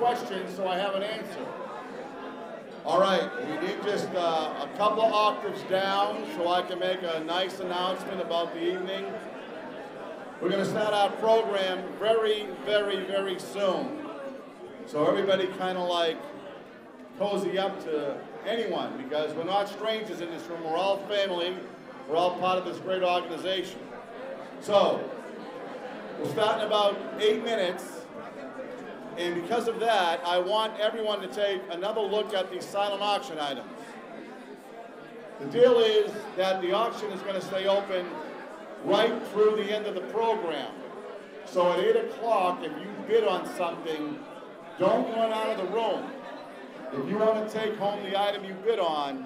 question so I have an answer. All right, we need just a couple of octaves down so I can make a nice announcement about the evening. We're going to start our program very, very, very soon. So everybody kind of like cozy up to anyone, because we're not strangers in this room. We're all family. We're all part of this great organization. So we'll start in about 8 minutes. And because of that, I want everyone to take another look at these silent auction items. The deal is that the auction is going to stay open right through the end of the program. So at 8 o'clock, if you bid on something, don't run out of the room. If you want to take home the item you bid on,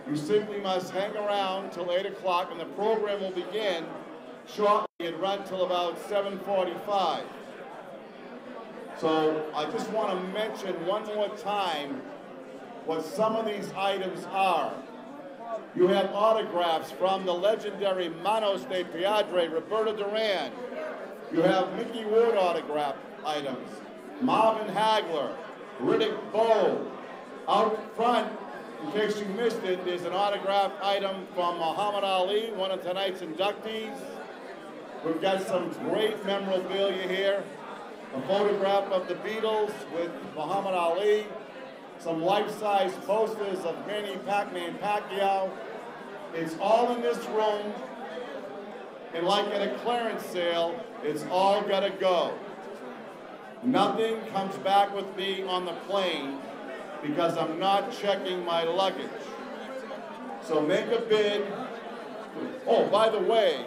you simply must hang around till 8 o'clock, and the program will begin shortly and run till about 7:45. So I just want to mention one more time what some of these items are. You have autographs from the legendary Manos de Piedra, Roberto Duran. You have Micky Ward autograph items, Marvin Hagler, Riddick Bowe. Out front, in case you missed it, there's an autograph item from Muhammad Ali, one of tonight's inductees. We've got some great memorabilia here. A photograph of the Beatles with Muhammad Ali, some life-size posters of Manny Pacquiao. It's all in this room, and like at a clearance sale, it's all gotta go. Nothing comes back with me on the plane because I'm not checking my luggage. So make a bid. Oh, by the way,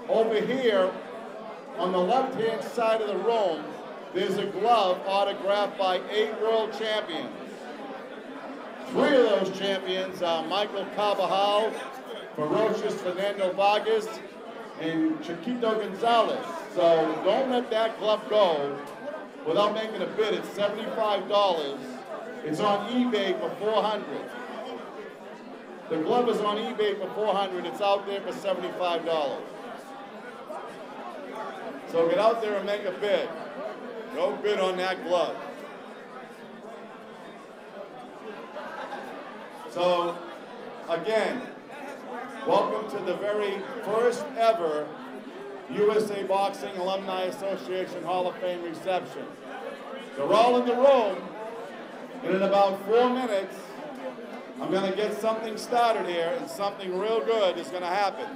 over here on the left-hand side of the room, there's a glove autographed by 8 world champions. 3 of those champions are Michael Carbajal, Ferocious Fernando Vargas, and Chiquito Gonzalez. So don't let that glove go without making a bid. It's $75. It's on eBay for $400. The glove is on eBay for $400. It's out there for $75. So get out there and make a bid. Go bid on that glove. So, again, welcome to the very first ever USA Boxing Alumni Association Hall of Fame reception. They're all in the room, and in about 4 minutes, I'm going to get something started here, and something real good is going to happen.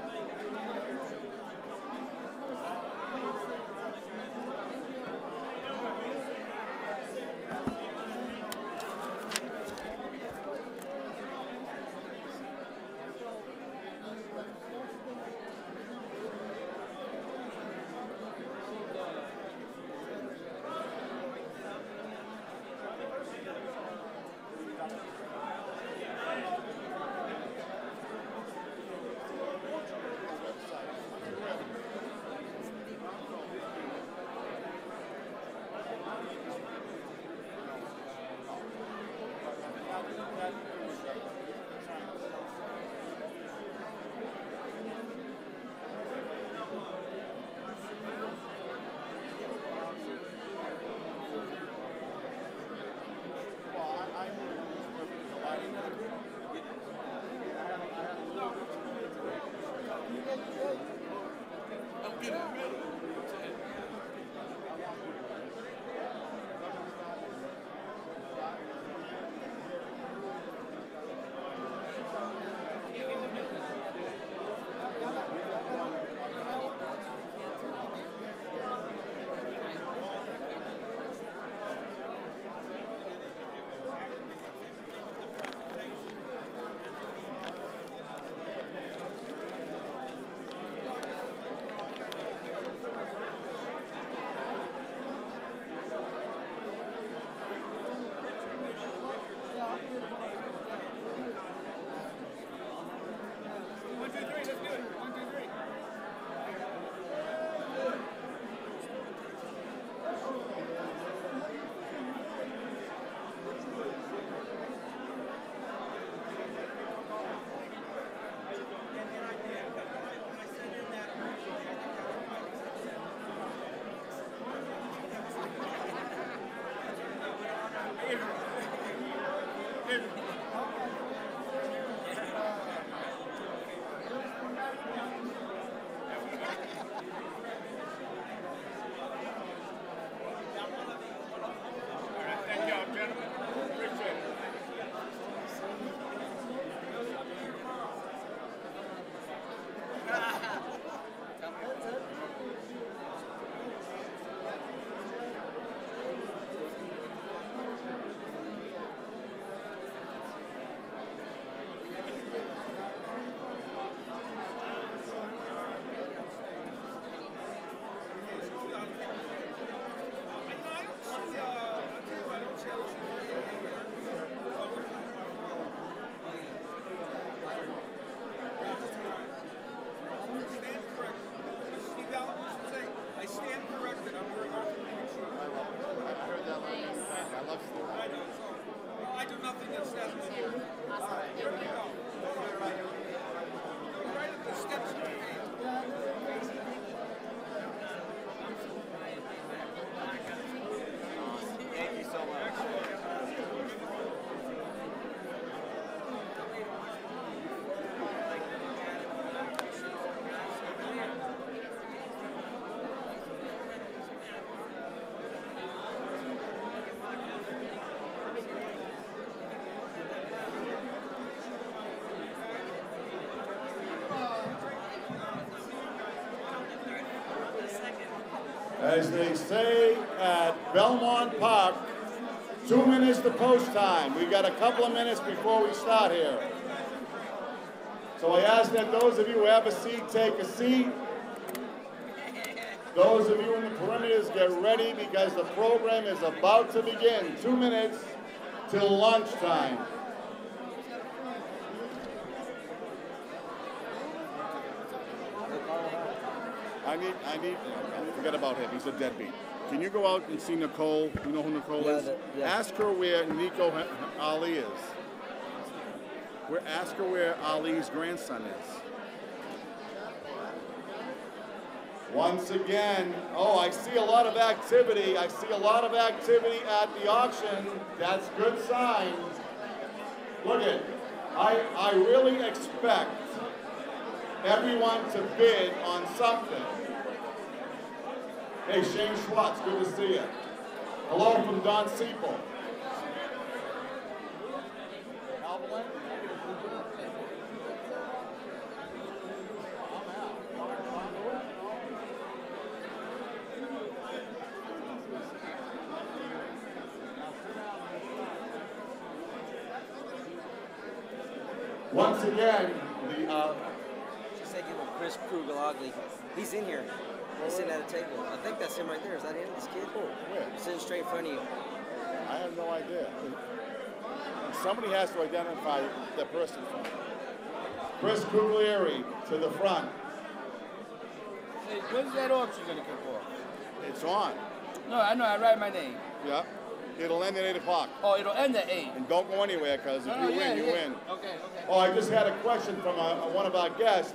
As they say at Belmont Park, 2 minutes to post time. We've got a couple of minutes before we start here. So I ask that those of you who have a seat, take a seat. Those of you in the perimeters, get ready because the program is about to begin. 2 minutes till lunchtime. Forget about him, he's a deadbeat. Can you go out and see Nicole? You know who Nicole is? Yeah. Ask her where Nico Ali is. Ask her where Ali's grandson is. Once again, oh, I see a lot of activity. I see a lot of activity at the auction. That's good sign. Look at it. I really expect everyone to bid on something. Hey, Shane Schwartz, good to see you. Hello from Don Siepel. Once again, She said you were Chris Krugelogly. He's in here. He's sitting at a table. I think that's him right there. Is that him, this kid? Oh, where? Sitting straight in front of you. I have no idea. Somebody has to identify the person. Chris Kruglieri to the front. Hey, when's that auction going to kick off? It's on. No, I know. I write my name. Yeah. It'll end at 8 o'clock. Oh, it'll end at 8. And don't go anywhere, because if you win, you win. Okay. Oh, I just had a question from one of our guests.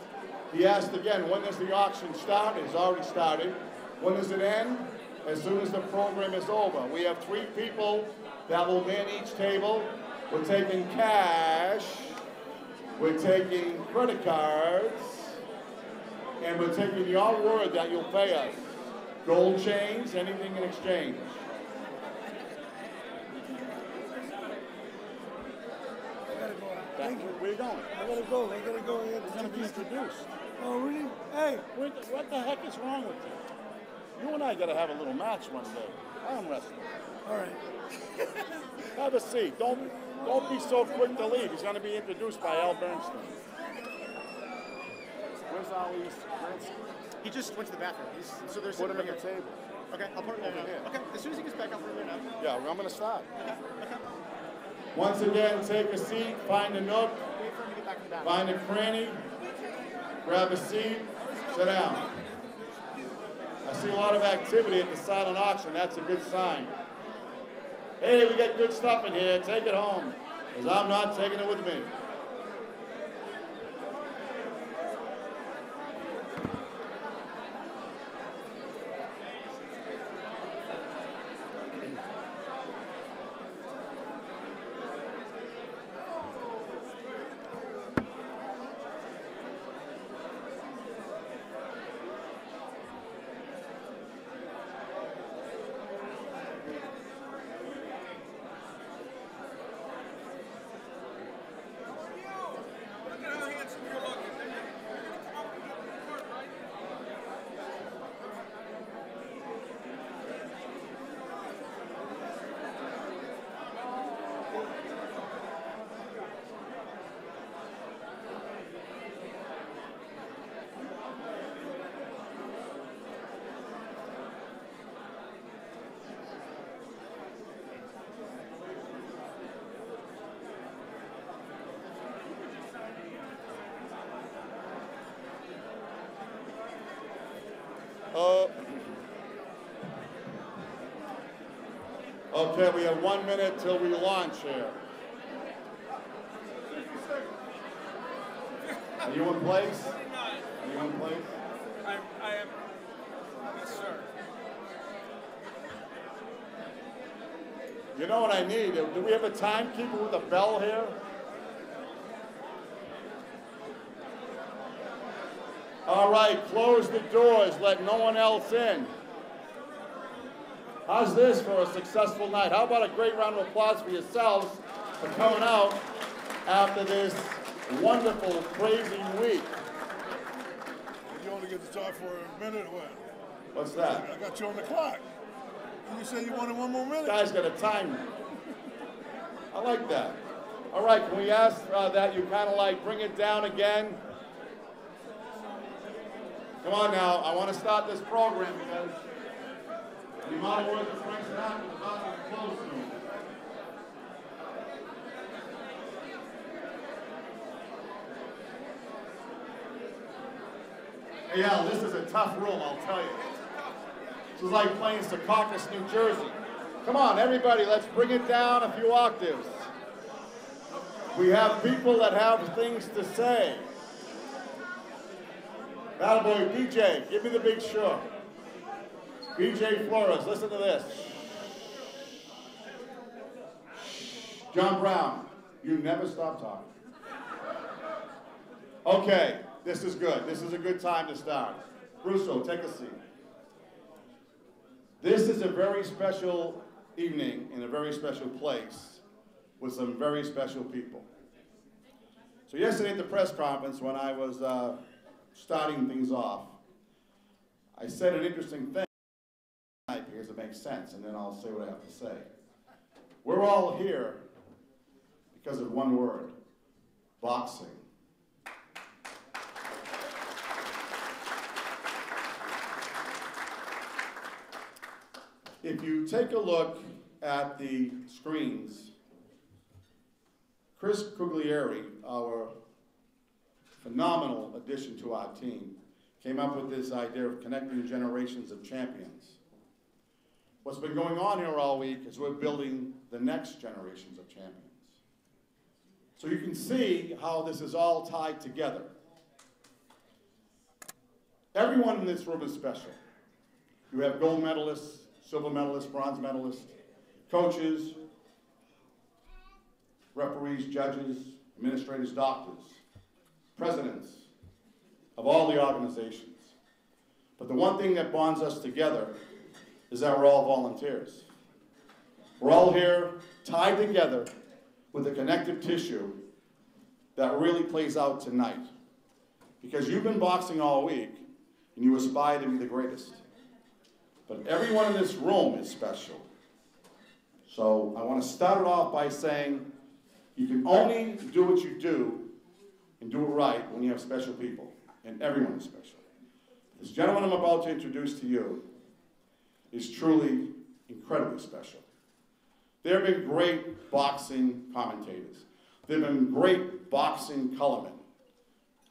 He asked again, when does the auction start? It's already started. When does it end? As soon as the program is over. We have 3 people that will man each table. We're taking cash. We're taking credit cards. And we're taking your word that you'll pay us. Gold chains, anything in exchange. Where are you going? I gotta go. We're going to be introduced. Oh, really? Hey. What the heck is wrong with you? You and I got to have a little match one day. Arm wrestling. All right. Have a seat. Don't be so quick to leave. He's going to be introduced by Al Bernstein. Where's Ali's grandson? He just went to the bathroom. So there's Put him at the table. Okay, I'll put him over here. Okay, as soon as he gets back, I'll put him there now. Yeah, I'm going to start. Okay. Once again, take a seat, find a nook, Wait for him to get back to the bathroom. find a cranny, grab a seat, sit down. I see a lot of activity at the silent auction. That's a good sign. Hey, we got good stuff in here. Take it home, because I'm not taking it with me. Okay, we have 1 minute till we launch here. Are you in place? Are you in place? I am. Yes, sir. You know what I need? Do we have a timekeeper with a bell here? All right, close the doors. Let no one else in. How's this for a successful night? How about a great round of applause for yourselves for coming out after this wonderful, crazy week? You only get to talk for a minute or what? What's that? I got you on the clock. And you said you wanted one more minute. Guy's got a time. I like that. All right, can we ask that you kind of like bring it down again? Come on now, I want to start this program because the amount of work that Frank's happened is about to be close to me. Hey, Al, this is a tough room, I'll tell you. This is like playing Secaucus, New Jersey. Come on, everybody, let's bring it down a few octaves. We have people that have things to say. Battle boy, BJ, give me the big show. BJ Flores, listen to this. John Brown, you never stop talking. Okay, this is good. This is a good time to start. Russo, take a seat. This is a very special evening in a very special place with some very special people. So yesterday at the press conference, when I was starting things off, I said an interesting thing because it makes sense, and then I'll say what I have to say. We're all here because of one word: boxing. If you take a look at the screens, Chris Cuglieri, our phenomenal addition to our team, came up with this idea of connecting generations of champions. What's been going on here all week is we're building the next generations of champions. So you can see how this is all tied together. Everyone in this room is special. You have gold medalists, silver medalists, bronze medalists, coaches, referees, judges, administrators, doctors, presidents of all the organizations. But the one thing that bonds us together is that we're all volunteers. We're all here tied together with a connective tissue that really plays out tonight. Because you've been boxing all week and you aspire to be the greatest. But everyone in this room is special. So I want to start it off by saying you can only do what you do and do it right when you have special people. And everyone is special. This gentleman I'm about to introduce to you is truly incredibly special. There have been great boxing commentators. There have been great boxing colormen.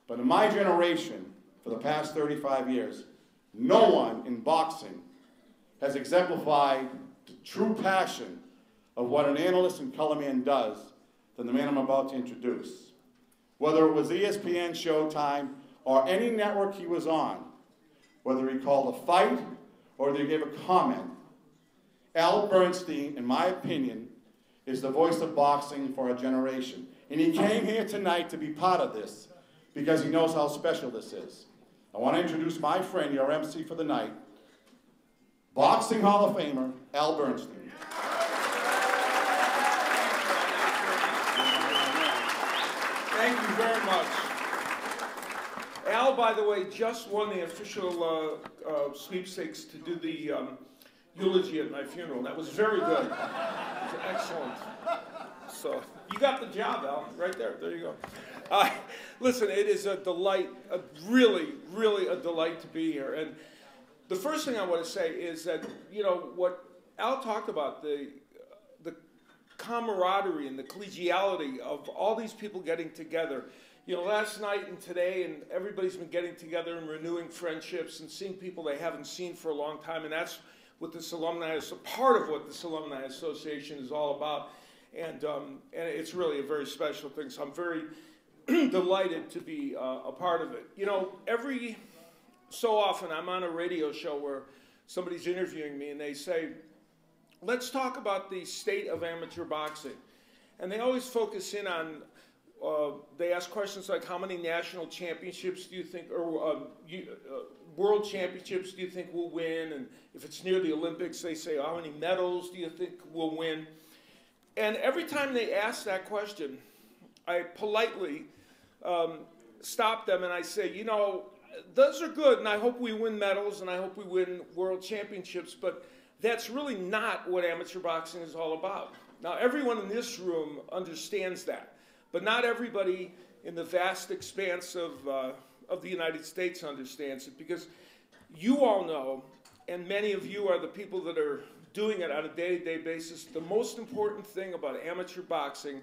But in my generation, for the past 35 years, no one in boxing has exemplified the true passion of what an analyst and colorman does than the man I'm about to introduce. Whether it was ESPN, Showtime, or any network he was on, whether he called a fight or they gave a comment, Al Bernstein, in my opinion, is the voice of boxing for our generation. And he came here tonight to be part of this because he knows how special this is. I want to introduce my friend, your MC for the night, Boxing Hall of Famer, Al Bernstein. Thank you very much. Al, by the way, just won the official sweepstakes to do the eulogy at my funeral. That was very good. It was excellent. So you got the job, Al, right there. There you go. Listen, it is a delight, really a delight to be here. And the first thing I want to say is that, you know, what Al talked about, the camaraderie and the collegiality of all these people getting together. You know, last night and today, and everybody's been getting together and renewing friendships and seeing people they haven't seen for a long time, and that's what this alumni is, part of what this Alumni Association is all about. And it's really a very special thing, so I'm very delighted to be a part of it. You know, every so often I'm on a radio show where somebody's interviewing me and they say, let's talk about the state of amateur boxing. And they always focus in on, they ask questions like, how many national championships do you think, or world championships do you think will win? And if it's near the Olympics, they say, how many medals do you think will win? And every time they ask that question, I politely stop them and I say, you know, those are good, and I hope we win medals, and I hope we win world championships, but that's really not what amateur boxing is all about. Now, everyone in this room understands that, but not everybody in the vast expanse of the United States understands it, because you all know, and many of you are the people that are doing it on a day-to-day basis, the most important thing about amateur boxing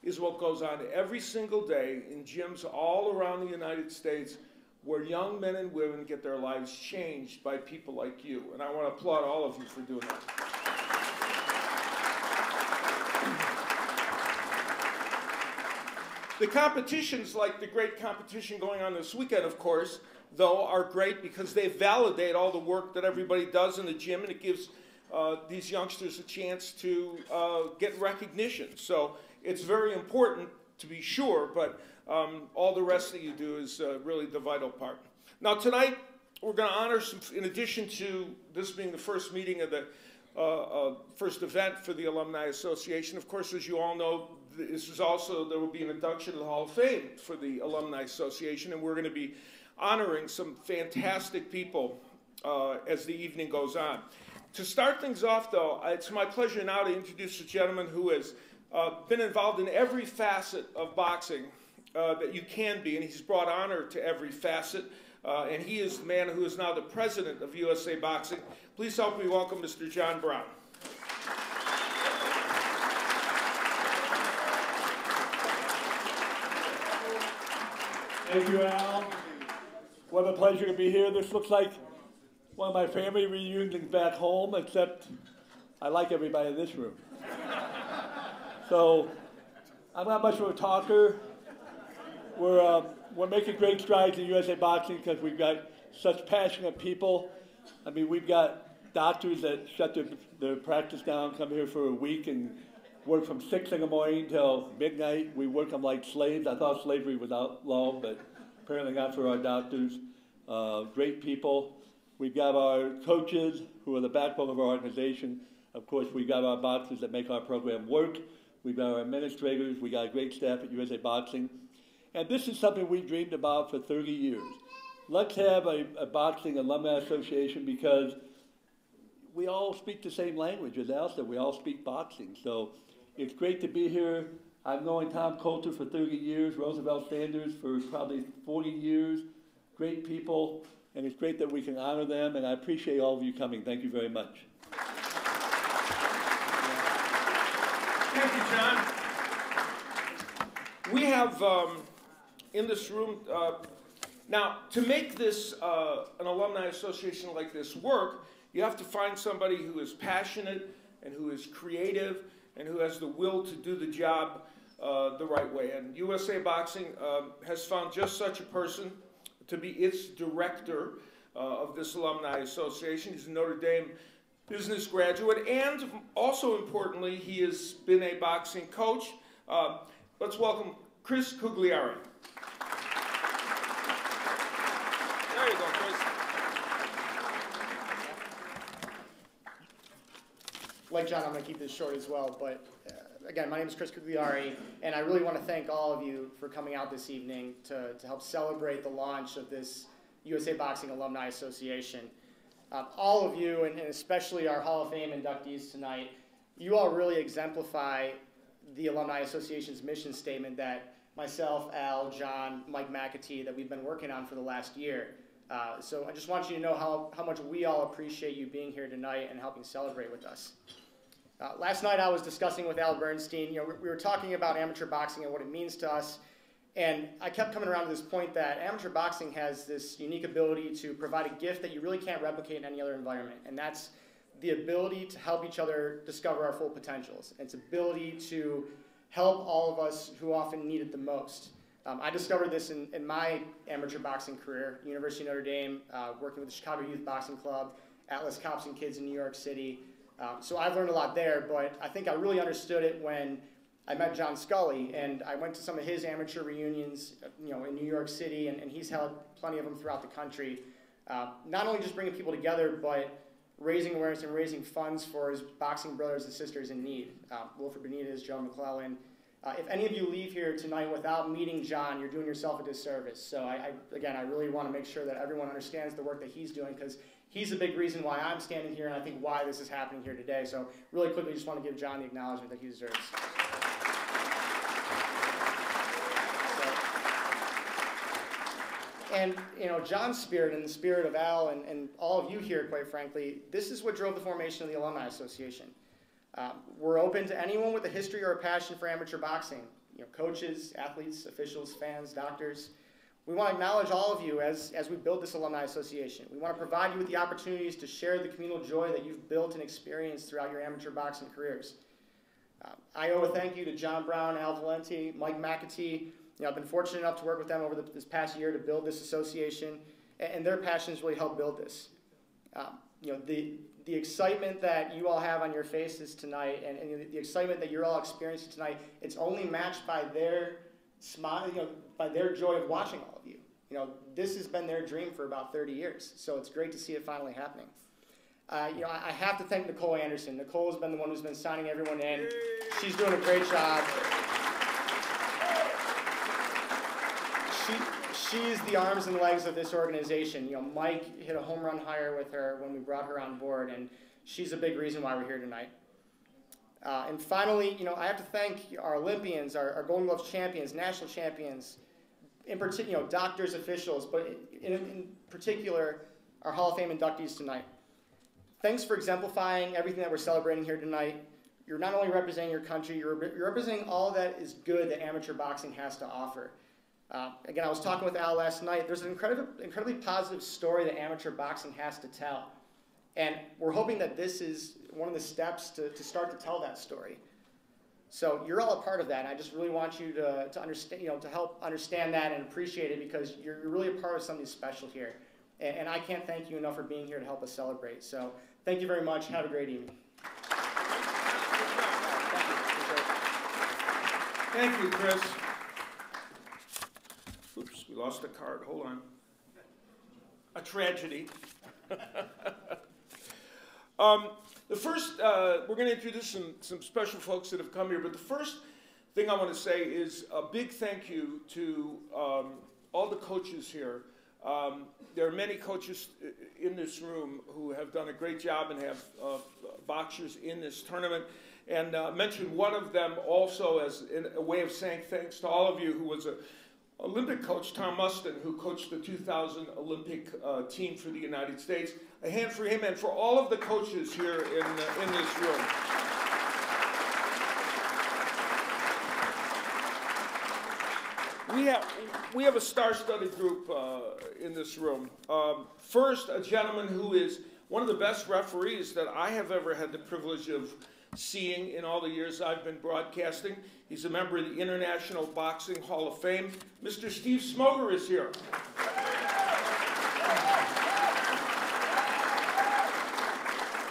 is what goes on every single day in gyms all around the United States, where young men and women get their lives changed by people like you. And I want to applaud all of you for doing that. The competitions, like the great competition going on this weekend, of course, though, are great because they validate all the work that everybody does in the gym, and it gives these youngsters a chance to get recognition. So it's very important, to be sure, but all the rest that you do is really the vital part. Now tonight, we're going to honor some, in addition to this being the first meeting of the first event for the Alumni Association, of course, as you all know, this is also, there will be an induction to the Hall of Fame for the Alumni Association, and we're going to be honoring some fantastic people as the evening goes on. To start things off, though, it's my pleasure now to introduce a gentleman who has been involved in every facet of boxing that you can be, and he's brought honor to every facet, and he is the man who is now the president of USA Boxing. Please help me welcome Mr. John Brown. Thank you, Al. What a pleasure to be here. This looks like one of my family reunions back home, except I like everybody in this room. So I'm not much of a talker. We're making great strides in USA Boxing because we've got such passionate people. I mean, we've got doctors that shut their practice down, come here for a week and work from 6 in the morning till midnight. We work them like slaves. I thought slavery was outlawed, but apparently not for our doctors. Great people. We've got our coaches who are the backbone of our organization. Of course, we've got our boxers that make our program work. We've got our administrators. We got a great staff at USA Boxing. And this is something we dreamed about for 30 years. Let's have a boxing alumni association because we all speak the same language. As Al said, we all speak boxing. So it's great to be here. I've known Tom Coulter for 30 years, Roosevelt Sanders for probably 40 years. Great people, and it's great that we can honor them, and I appreciate all of you coming. Thank you very much. Thank you, John. We have in this room, now to make this an alumni association like this work, you have to find somebody who is passionate and who is creative and who has the will to do the job the right way. And USA Boxing has found just such a person to be its director of this alumni association. He's a Notre Dame business graduate, and also importantly, he has been a boxing coach. Let's welcome Chris Cugliari. There you go, Chris. Like John, I'm going to keep this short as well, but again, my name is Chris Cugliari, and I really want to thank all of you for coming out this evening to help celebrate the launch of this USA Boxing Alumni Association. All of you, and especially our Hall of Fame inductees tonight, you all really exemplify the Alumni Association's mission statement that myself, Al, John, Mike McAtee, that we've been working on for the last year. So I just want you to know how much we all appreciate you being here tonight and helping celebrate with us. Last night I was discussing with Al Bernstein, we were talking about amateur boxing and what it means to us, and I kept coming around to this point that amateur boxing has this unique ability to provide a gift that you really can't replicate in any other environment, and that's the ability to help each other discover our full potentials. It's ability to help all of us who often need it the most. I discovered this in my amateur boxing career, University of Notre Dame, working with the Chicago Youth Boxing Club, Atlas Cops and Kids in New York City. So I've learned a lot there, but I think I really understood it when I met John Scully, and I went to some of his amateur reunions, in New York City, and he's held plenty of them throughout the country. Not only just bringing people together, but raising awareness and raising funds for his boxing brothers and sisters in need. Wilfred Benitez, Joe McClellan, If any of you leave here tonight without meeting John, you're doing yourself a disservice. So again, I really want to make sure that everyone understands the work that he's doing, because he's a big reason why I'm standing here, and I think why this is happening here today. So really quickly, just want to give John the acknowledgement that he deserves. And, you know, John's spirit and the spirit of Al and all of you here, quite frankly, this is what drove the formation of the Alumni Association. We're open to anyone with a history or a passion for amateur boxing, you know, coaches, athletes, officials, fans, doctors. We want to acknowledge all of you as we build this Alumni Association. We want to provide you with the opportunities to share the communal joy that you've built and experienced throughout your amateur boxing careers. I owe a thank you to John Brown, Al Valenti, Mike McAtee. You know, I've been fortunate enough to work with them over this past year to build this association, and their passions really helped build this. You know, the excitement that you all have on your faces tonight, and the excitement that you're all experiencing tonight, it's only matched by their smile, you know, by their joy of watching all of you. You know, this has been their dream for about 30 years, so it's great to see it finally happening. You know, I have to thank Nicole Anderson. Nicole has been the one who's been signing everyone in. She's doing a great job. She's the arms and legs of this organization. You know, Mike hit a home run hire with her when we brought her on board, and she's a big reason why we're here tonight. And finally, you know, I have to thank our Olympians, our Golden Gloves champions, national champions, in particular, you know, doctors, officials, but in particular, our Hall of Fame inductees tonight. Thanks for exemplifying everything that we're celebrating here tonight. You're not only representing your country, you're representing all that is good that amateur boxing has to offer. Again, I was talking with Al last night. There's an incredibly positive story that amateur boxing has to tell. And we're hoping that this is one of the steps to start to tell that story. So you're all a part of that, and I just really want you to understand, you know, to help understand that and appreciate it, because you're really a part of something special here. And I can't thank you enough for being here to help us celebrate. So thank you very much. Have a great evening. Thank you, Chris. Oops, we lost a card. Hold on. A tragedy. The first, we're going to introduce some special folks that have come here, but the first thing I want to say is a big thank you to all the coaches here. There are many coaches in this room who have done a great job and have boxers in this tournament. And mention one of them also as a way of saying thanks to all of you, who was an Olympic coach, Tom Mustin, who coached the 2000 Olympic team for the United States. A hand for him and for all of the coaches here in this room. We have a star-studded group in this room. First, a gentleman who is one of the best referees that I have ever had the privilege of seeing in all the years I've been broadcasting. He's a member of the International Boxing Hall of Fame. Mr. Steve Smogers is here.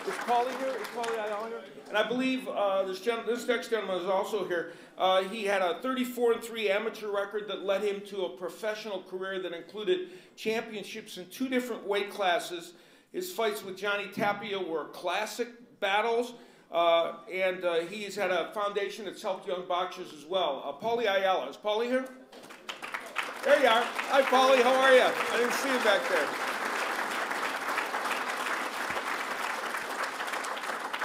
Is Paulie here? Is Paulie Ayala here? And I believe this next gentleman is also here. He had a 34-3 amateur record that led him to a professional career that included championships in 2 different weight classes. His fights with Johnny Tapia were classic battles. And he's had a foundation that's helped young boxers as well. Paulie Ayala. Is Paulie here? There you are. Hi, Paulie. How are you? I didn't see you back there.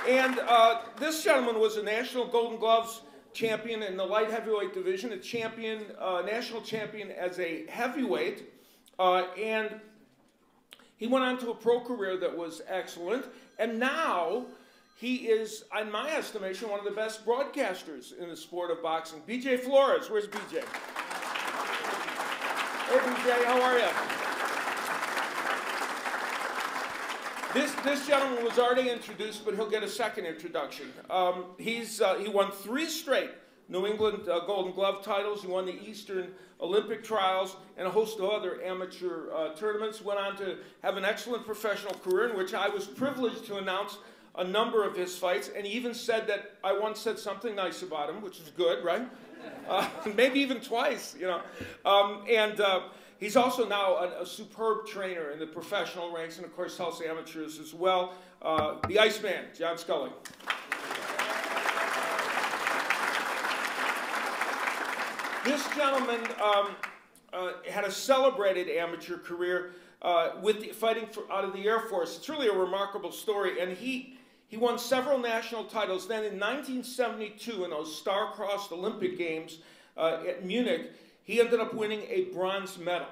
And this gentleman was a national Golden Gloves champion in the light heavyweight division, a champion, national champion as a heavyweight. And he went on to a pro career that was excellent. And now he is, in my estimation, one of the best broadcasters in the sport of boxing. BJ Flores. Where's BJ? Hey, BJ, how are you? This gentleman was already introduced, but he'll get a second introduction. He won 3 straight New England Golden Glove titles. He won the Eastern Olympic trials and a host of other amateur tournaments. Went on to have an excellent professional career in which I was privileged to announce a number of his fights, and he even said that I once said something nice about him, which is good, right? Maybe even twice, you know. He's also now a superb trainer in the professional ranks, and of course helps amateurs as well. The Iceman, John Scully. This gentleman had a celebrated amateur career fighting out of the Air Force. It's really a remarkable story, and he won several national titles. Then in 1972, in those star-crossed Olympic Games at Munich, he ended up winning a bronze medal.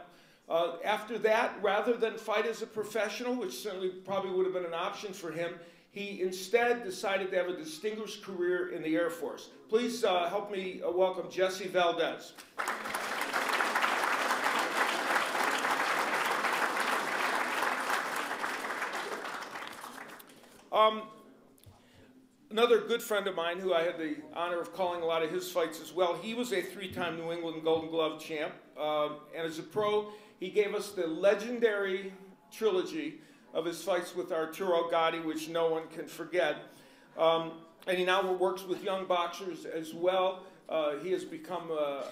After that, rather than fight as a professional, which certainly probably would have been an option for him, he instead decided to have a distinguished career in the Air Force. Please help me welcome Jesse Valdez. Another good friend of mine who I had the honor of calling a lot of his fights as well, he was a three-time New England Golden Glove champ. And as a pro, he gave us the legendary trilogy of his fights with Arturo Gatti, which no one can forget. And he now works with young boxers as well. He has become a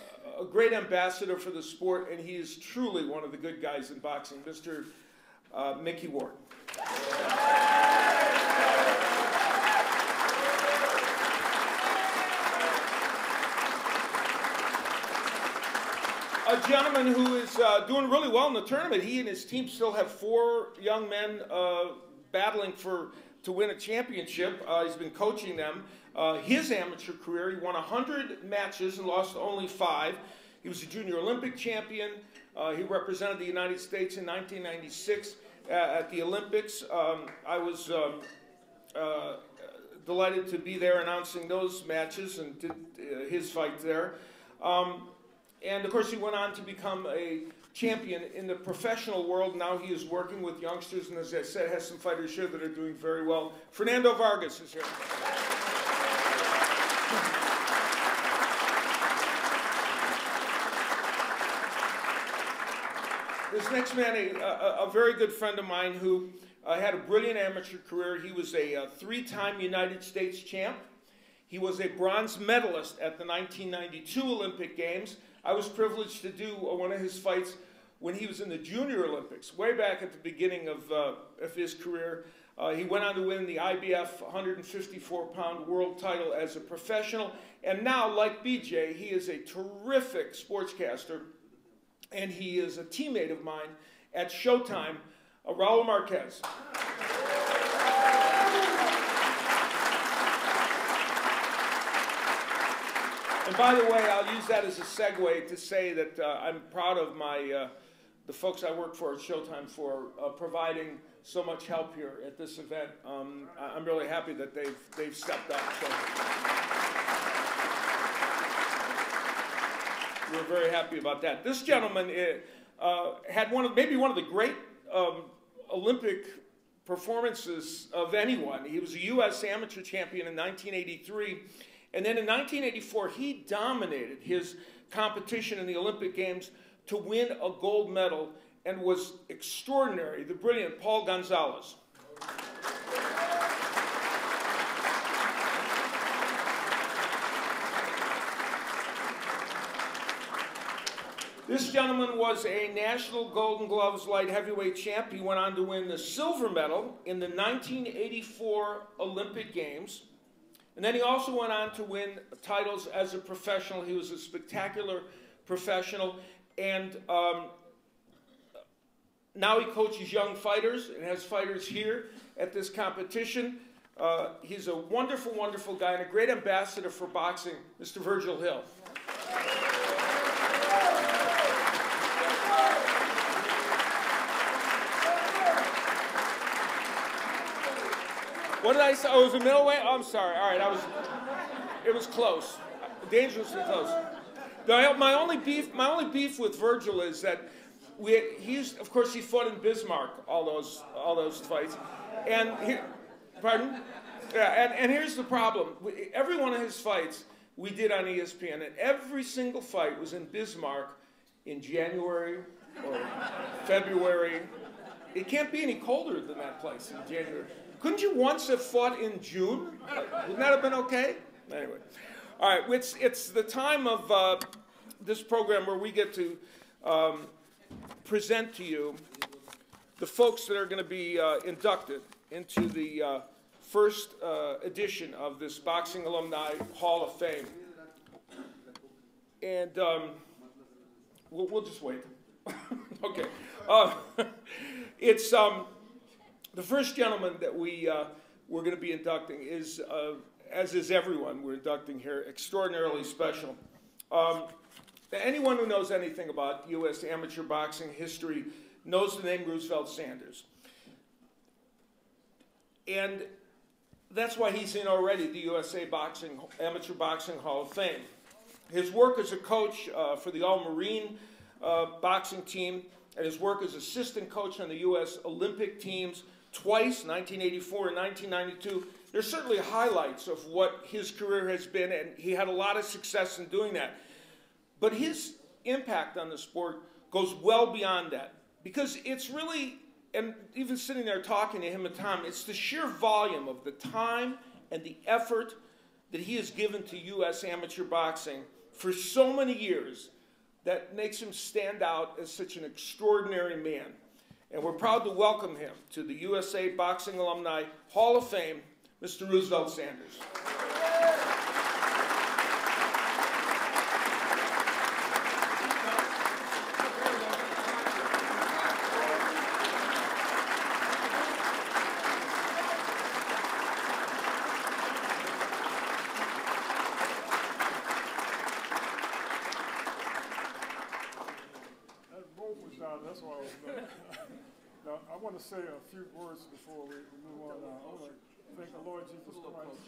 great ambassador for the sport, and he is truly one of the good guys in boxing, Mr. Micky Ward. A gentleman who is doing really well in the tournament. He and his team still have 4 young men battling to win a championship. He's been coaching them. His amateur career, he won 100 matches and lost only 5. He was a junior Olympic champion. He represented the United States in 1996 at the Olympics. I was delighted to be there announcing those matches and did his fight there. And of course, he went on to become a champion in the professional world. Now he is working with youngsters, and as I said, has some fighters here that are doing very well. Fernando Vargas is here. This next man, a very good friend of mine who had a brilliant amateur career. He was a 3-time United States champ. He was a bronze medalist at the 1992 Olympic Games. I was privileged to do one of his fights when he was in the Junior Olympics, way back at the beginning of his career. He went on to win the IBF 154-pound world title as a professional. And now, like BJ, he is a terrific sportscaster, and he is a teammate of mine at Showtime, Raul Marquez. And by the way, I'll use that as a segue to say that I'm proud of the folks I work for at Showtime for providing so much help here at this event. I'm really happy that they've stepped up. So we're very happy about that. This gentleman had maybe one of the great Olympic performances of anyone. He was a U.S. amateur champion in 1983. And then in 1984, he dominated his competition in the Olympic Games to win a gold medal and was extraordinary, the brilliant Paul Gonzalez. This gentleman was a National Golden Gloves light heavyweight champ. He went on to win the silver medal in the 1984 Olympic Games. And then he also went on to win titles as a professional. He was a spectacular professional. And now he coaches young fighters and has fighters here at this competition. He's a wonderful, wonderful guy and a great ambassador for boxing, Mr. Virgil Hill. What did I say? Oh, it was a middleweight? Oh, I'm sorry. All right, it was close. Dangerously close. My only beef with Virgil is that of course, he fought in Bismarck all those fights. And pardon? Yeah, and here's the problem. Every one of his fights we did on ESPN, and every single fight was in Bismarck in January or February. It can't be any colder than that place in January. Couldn't you once have fought in June? Wouldn't that have been okay? Anyway. All right, it's the time of this program where we get to present to you the folks that are going to be inducted into the first edition of this Boxing Alumni Hall of Fame. And we'll just wait. Okay. It's the first gentleman that we're going to be inducting is, as is everyone we're inducting here, extraordinarily special. Anyone who knows anything about U.S. amateur boxing history knows the name Roosevelt Sanders. And that's why he's in already the USA Amateur Boxing Hall of Fame. His work as a coach for the All-Marine boxing team, and his work as assistant coach on the U.S. Olympic teams twice, 1984 and 1992. There's certainly highlights of what his career has been, and he had a lot of success in doing that. But his impact on the sport goes well beyond that, because it's really, and even sitting there talking to him and Tom, it's the sheer volume of the time and the effort that he has given to U.S. amateur boxing for so many years that makes him stand out as such an extraordinary man. And we're proud to welcome him to the USA Boxing Alumni Hall of Fame, Mr. Roosevelt Sanders. That's why I was doing. Now, I want to say a few words before we move on. I want to thank the Lord Jesus Christ.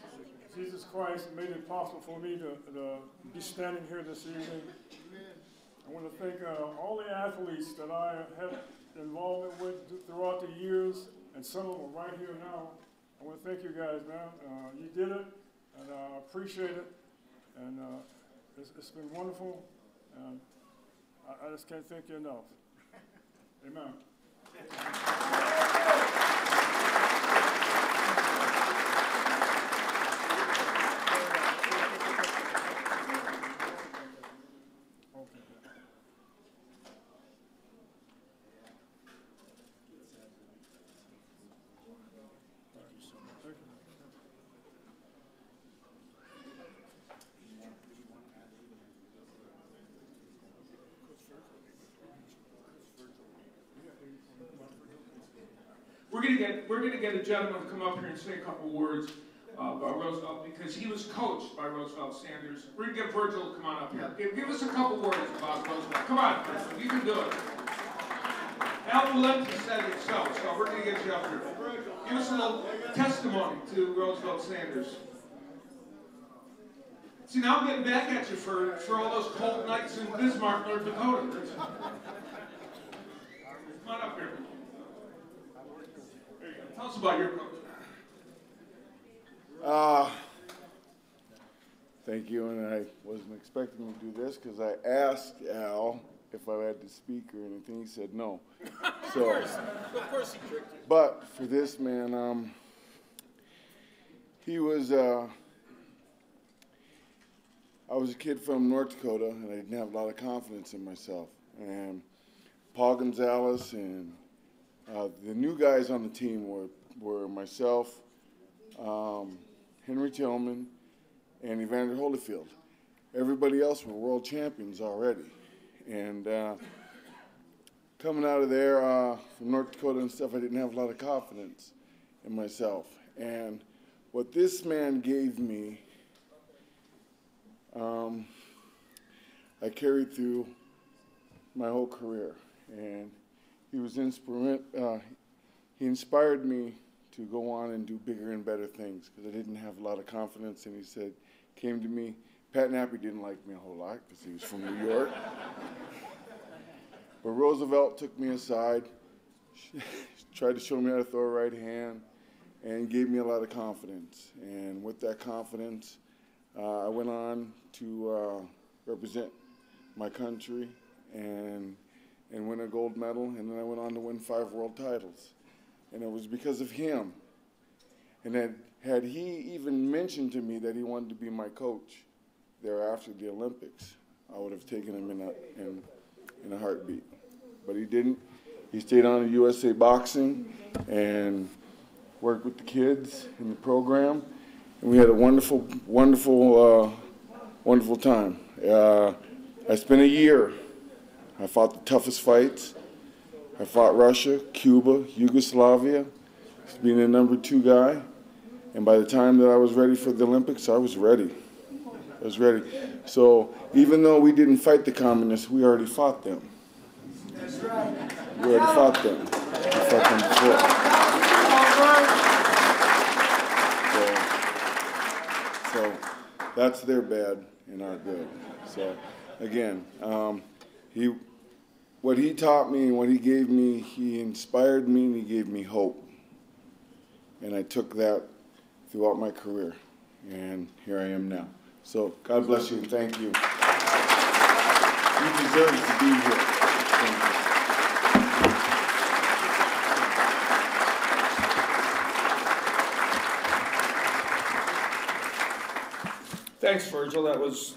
Jesus Christ made it possible for me to be standing here this evening. I want to thank all the athletes that I had involvement with throughout the years, and some of them right here now. I want to thank you guys, man. You did it, and I appreciate it, and it's been wonderful. And I just can't thank you enough. Amen. We're gonna get a gentleman to come up here and say a couple words about Roosevelt, because he was coached by Roosevelt Sanders. We're gonna get Virgil to come on up here. Give us a couple words about Roosevelt. Come on, Virgil, you can do it. Alumni said it so we're gonna get you up here. Give us a little testimony to Roosevelt Sanders. See, now I'm getting back at you for all those cold nights in Bismarck, North Dakota. Come on up here. Tell us about your coach. Thank you, and I wasn't expecting to do this because I asked Al if I had to speak or anything. He said no. So, Of course he tricked you. but for this man, he was, I was a kid from North Dakota, and I didn't have a lot of confidence in myself. And Paul Gonzalez and the new guys on the team were myself, Henry Tillman, and Evander Holyfield. Everybody else were world champions already. And coming out of there from North Dakota and stuff, I didn't have a lot of confidence in myself. And what this man gave me, I carried through my whole career. And he was he inspired me to go on and do bigger and better things because I didn't have a lot of confidence. And he said, came to me. Pat Nappy didn't like me a whole lot because he was from New York. But Roosevelt took me aside, tried to show me how to throw a right hand, and gave me a lot of confidence. And with that confidence, I went on to represent my country and win a gold medal, and then I went on to win 5 world titles. And it was because of him. And had he even mentioned to me that he wanted to be my coach there after the Olympics, I would have taken him in a heartbeat. But he didn't. He stayed on to USA Boxing and worked with the kids in the program, and we had a wonderful, wonderful, wonderful time. I spent a year. I fought the toughest fights. I fought Russia, Cuba, Yugoslavia, being the #2 guy. And by the time that I was ready for the Olympics, I was ready. I was ready. So even though we didn't fight the communists, we already fought them. That's right. We already fought them. We fought them before. So that's their bad and our good. So again, what he taught me and what he gave me, he inspired me and he gave me hope. And I took that throughout my career, and here I am now. So God bless you and thank you. You deserve to be here. Thank you. Thanks, Virgil. That was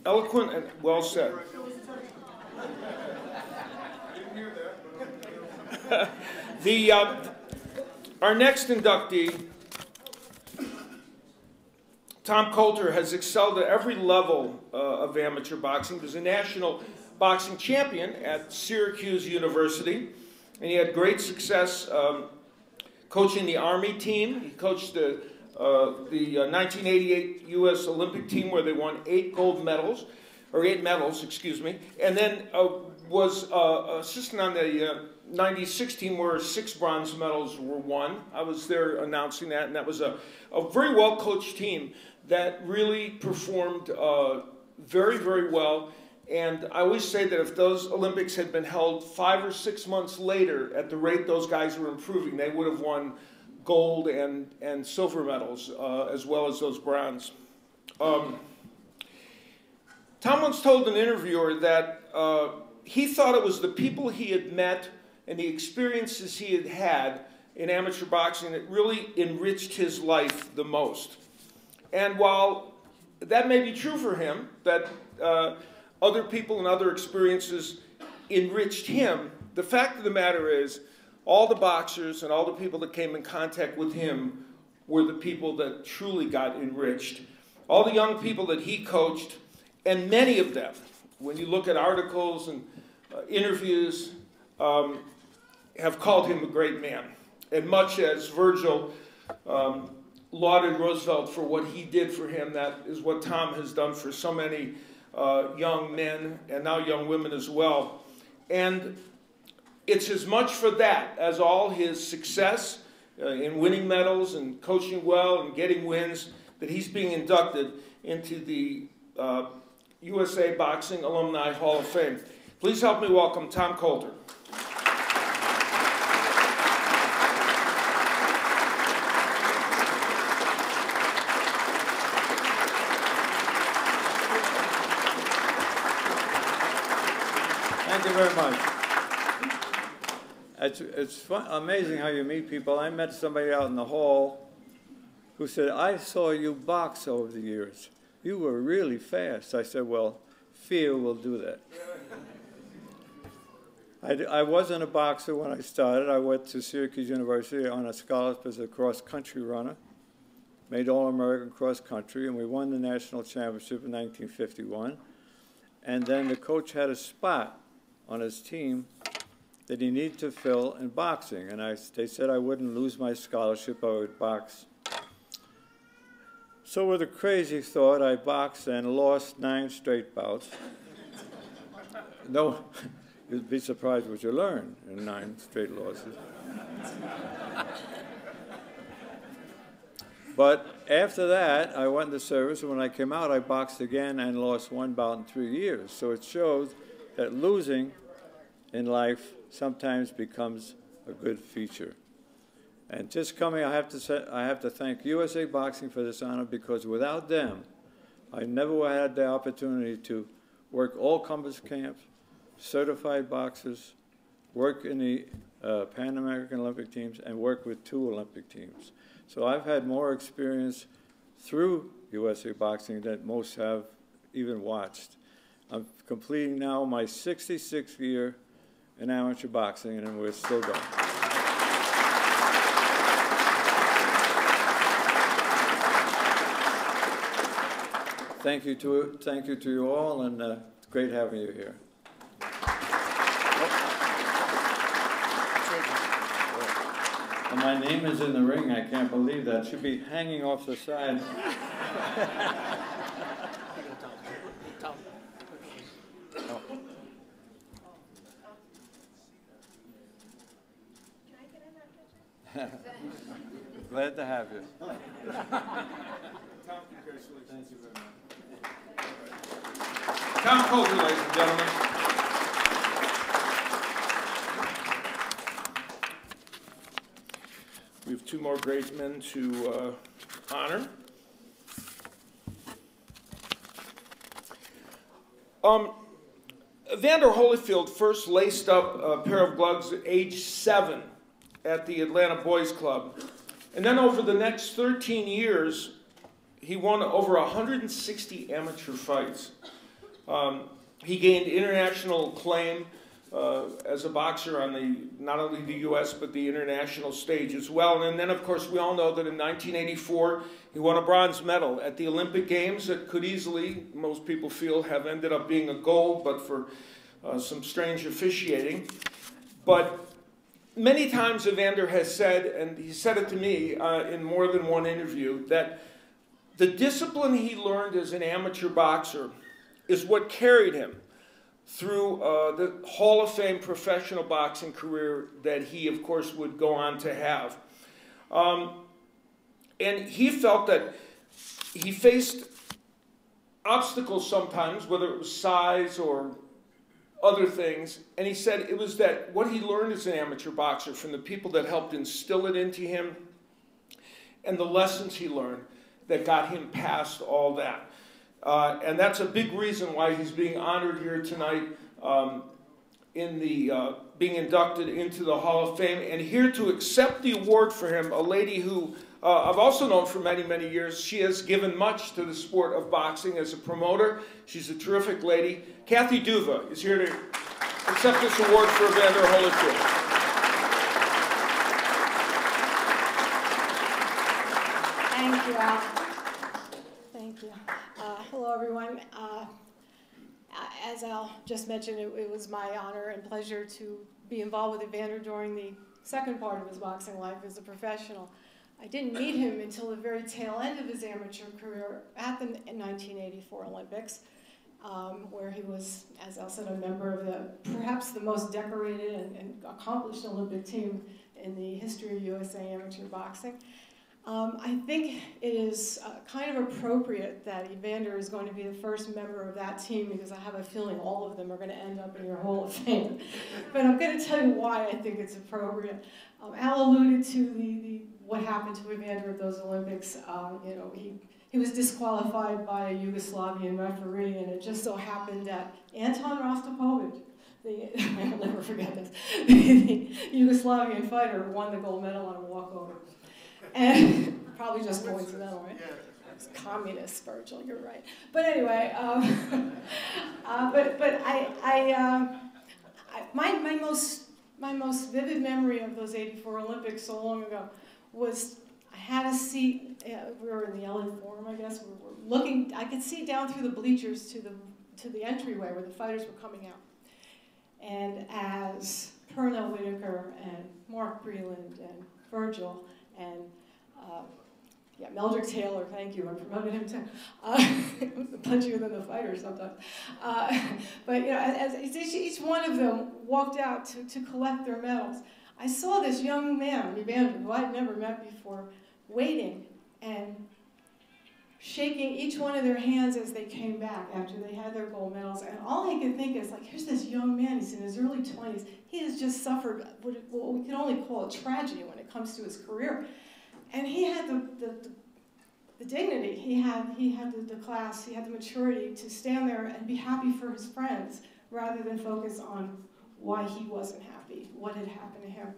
eloquent and well said. Our next inductee, Tom Coulter, has excelled at every level of amateur boxing. He was a national boxing champion at Syracuse University, and he had great success coaching the Army team. He coached the 1988 U.S. Olympic team where they won 8 medals, excuse me, and then was assistant on the 96 team where 6 bronze medals were won. I was there announcing that, and that was a very well-coached team that really performed very, very well. And I always say that if those Olympics had been held 5 or 6 months later, at the rate those guys were improving, they would have won gold and silver medals, as well as those bronze. Tom once told an interviewer that he thought it was the people he had met and the experiences he had had in amateur boxing that really enriched his life the most. And while that may be true for him, that other people and other experiences enriched him, the fact of the matter is all the boxers and all the people that came in contact with him were the people that truly got enriched. All the young people that he coached, and many of them, when you look at articles and interviews, have called him a great man. And much as Virgil lauded Roosevelt for what he did for him, that is what Tom has done for so many young men and now young women as well. And it's as much for that as all his success in winning medals and coaching well and getting wins that he's being inducted into the USA Boxing Alumni Hall of Fame. Please help me welcome Tom Coulter. Thank you very much. It's fun, amazing how you meet people. I met somebody out in the hall who said, I saw you box over the years. You were really fast. I said, well, fear will do that. I wasn't a boxer when I started. I went to Syracuse University on a scholarship as a cross-country runner, made All-American cross-country, and we won the national championship in 1951. And then the coach had a spot on his team that he needed to fill in boxing. And they said I wouldn't lose my scholarship, I would box. So with a crazy thought, I boxed and lost 9 straight bouts. No, you'd be surprised what you learn in 9 straight losses. But after that, I went into service, and when I came out, I boxed again and lost 1 bout in 3 years. So it shows that losing in life sometimes becomes a good feature. And just coming, I have to thank USA Boxing for this honor, because without them, I never would have had the opportunity to work all comers camps, certified boxers, work in the Pan American Olympic teams, and work with 2 Olympic teams. So I've had more experience through USA Boxing than most have even watched. I'm completing now my 66th year in amateur boxing, and we're still going. Thank you to you all, and great having you here. And my name is in the ring. I can't believe that. It should be hanging off the side. Glad to have you. Tom, congratulations. Thank you very much. Tom Coulter, ladies and gentlemen. We have two more great men to honor. Evander Holyfield first laced up a pair of gloves at age 7 at the Atlanta Boys Club. And then over the next 13 years, he won over 160 amateur fights. He gained international acclaim as a boxer on not only the U.S., but the international stage as well. And then, of course, we all know that in 1984, he won a bronze medal at the Olympic Games that could easily, most people feel, have ended up being a gold, but for some strange officiating. But many times Evander has said, and he said it to me in more than one interview, that the discipline he learned as an amateur boxer is what carried him through the Hall of Fame professional boxing career that he, of course, would go on to have. And he felt that he faced obstacles sometimes, whether it was size or other things, and he said it was that what he learned as an amateur boxer from the people that helped instill it into him and the lessons he learned that got him past all that. And that's a big reason why he's being honored here tonight being inducted into the Hall of Fame. And here to accept the award for him, a lady who I've also known for many, many years. She has given much to the sport of boxing as a promoter. She's a terrific lady. Kathy Duva is here to accept this award for Evander Holyfield. Thank you, Al. Thank you. Hello, everyone. As Al just mentioned, it was my honor and pleasure to be involved with Evander during the second part of his boxing life as a professional. I didn't meet him until the very tail end of his amateur career at the 1984 Olympics, where he was, as Al said, a member of perhaps the most decorated and accomplished Olympic team in the history of USA amateur boxing. I think it is kind of appropriate that Evander is going to be the first member of that team, because I have a feeling all of them are going to end up in your Hall of Fame. But I'm going to tell you why I think it's appropriate. Al alluded to what happened to Evander at those Olympics. You know, he was disqualified by a Yugoslavian referee, and it just so happened that Anton Rostropovic, I'll never forget this, the Yugoslavian fighter, won the gold medal on a walkover. And probably just coincidental, right? It's communist, Virgil, you're right. But anyway, my most vivid memory of those '84 Olympics so long ago was I had a seat. We were in the LA Forum, I guess. We were looking. I could see down through the bleachers to the entryway where the fighters were coming out. And as Pernell Whitaker and Mark Breland and Virgil and Meldrick Taylor, thank you, I promoted him too. Punchier than the fighters sometimes. But you know, as each one of them walked out to collect their medals, I saw this young man, Evander, who I'd never met before, waiting and shaking each one of their hands as they came back after they had their gold medals. And all I could think is, like, here's this young man, he's in his early 20s. He has just suffered what we can only call a tragedy when it comes to his career. And he had the dignity, he had the class, he had the maturity to stand there and be happy for his friends rather than focus on why he wasn't happy, what had happened to him.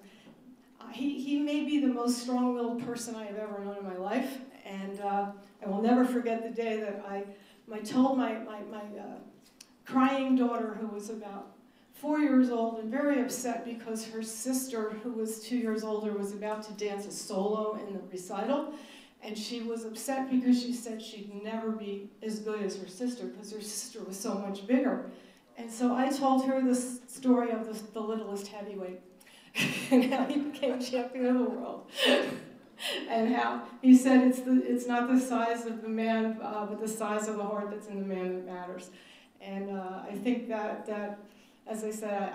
He may be the most strong-willed person I have ever known in my life, and I will never forget the day that I told my crying daughter, who was about 4 years old and very upset because her sister, who was 2 years older, was about to dance a solo in the recital. And she was upset because she said she'd never be as good as her sister because her sister was so much bigger. And so I told her the story of the littlest heavyweight and how he became champion of the world. And how he said it's not the size of the man, but the size of the heart that's in the man that matters. And I think that as I said,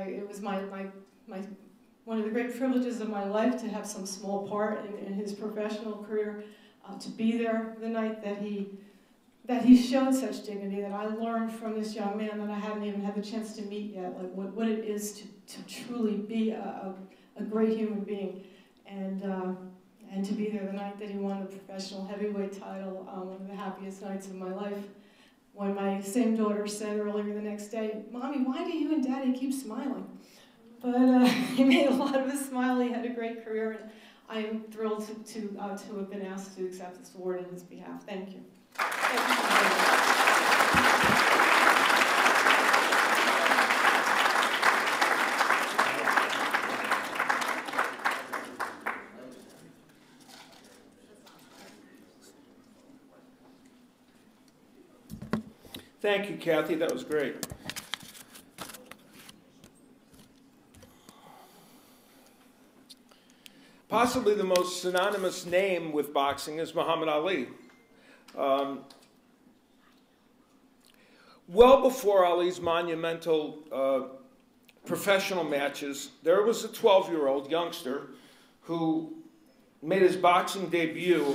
it was one of the great privileges of my life to have some small part in his professional career, to be there the night that he showed such dignity, that I learned from this young man that I hadn't even had the chance to meet yet, like what it is to truly be a great human being. And to be there the night that he won the professional heavyweight title, one of the happiest nights of my life. When my same daughter said earlier the next day, "Mommy, why do you and Daddy keep smiling?" But he made a lot of us smile. He had a great career, and I am thrilled to have been asked to accept this award on his behalf. Thank you. Thank you very much. Thank you, Kathy. That was great. Possibly the most synonymous name with boxing is Muhammad Ali. Well before Ali's monumental professional matches, there was a 12-year-old youngster who made his boxing debut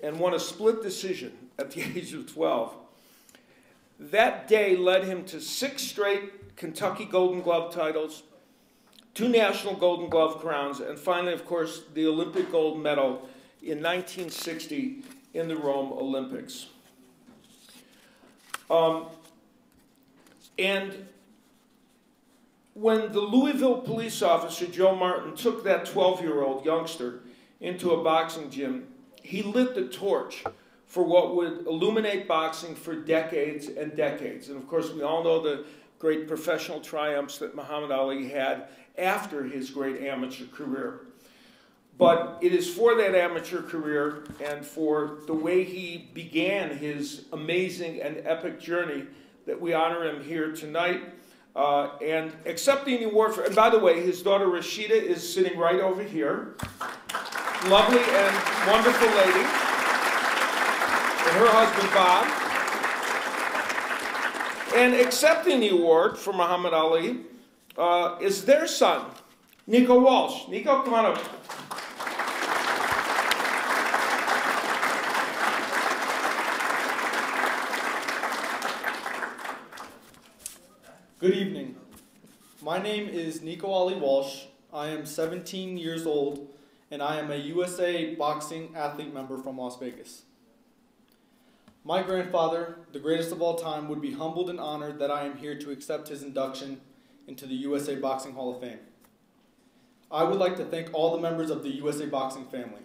and won a split decision at the age of 12. That day led him to 6 straight Kentucky Golden Glove titles, 2 national Golden Glove crowns, and finally, of course, the Olympic gold medal in 1960 in the Rome Olympics. And when the Louisville police officer, Joe Martin, took that 12-year-old youngster into a boxing gym, he lit the torch for what would illuminate boxing for decades and decades. And of course, we all know the great professional triumphs that Muhammad Ali had after his great amateur career. But it is for that amateur career and for the way he began his amazing and epic journey that we honor him here tonight. And accepting the award for, and by the way, his daughter Rashida is sitting right over here. Lovely and wonderful lady. And her husband, Bob. And accepting the award for Muhammad Ali is their son, Nico Walsh. Nico, come on up. Good evening. My name is Nico Ali Walsh. I am 17 years old, and I am a USA Boxing athlete member from Las Vegas. My grandfather, the greatest of all time, would be humbled and honored that I am here to accept his induction into the USA Boxing Hall of Fame. I would like to thank all the members of the USA Boxing family.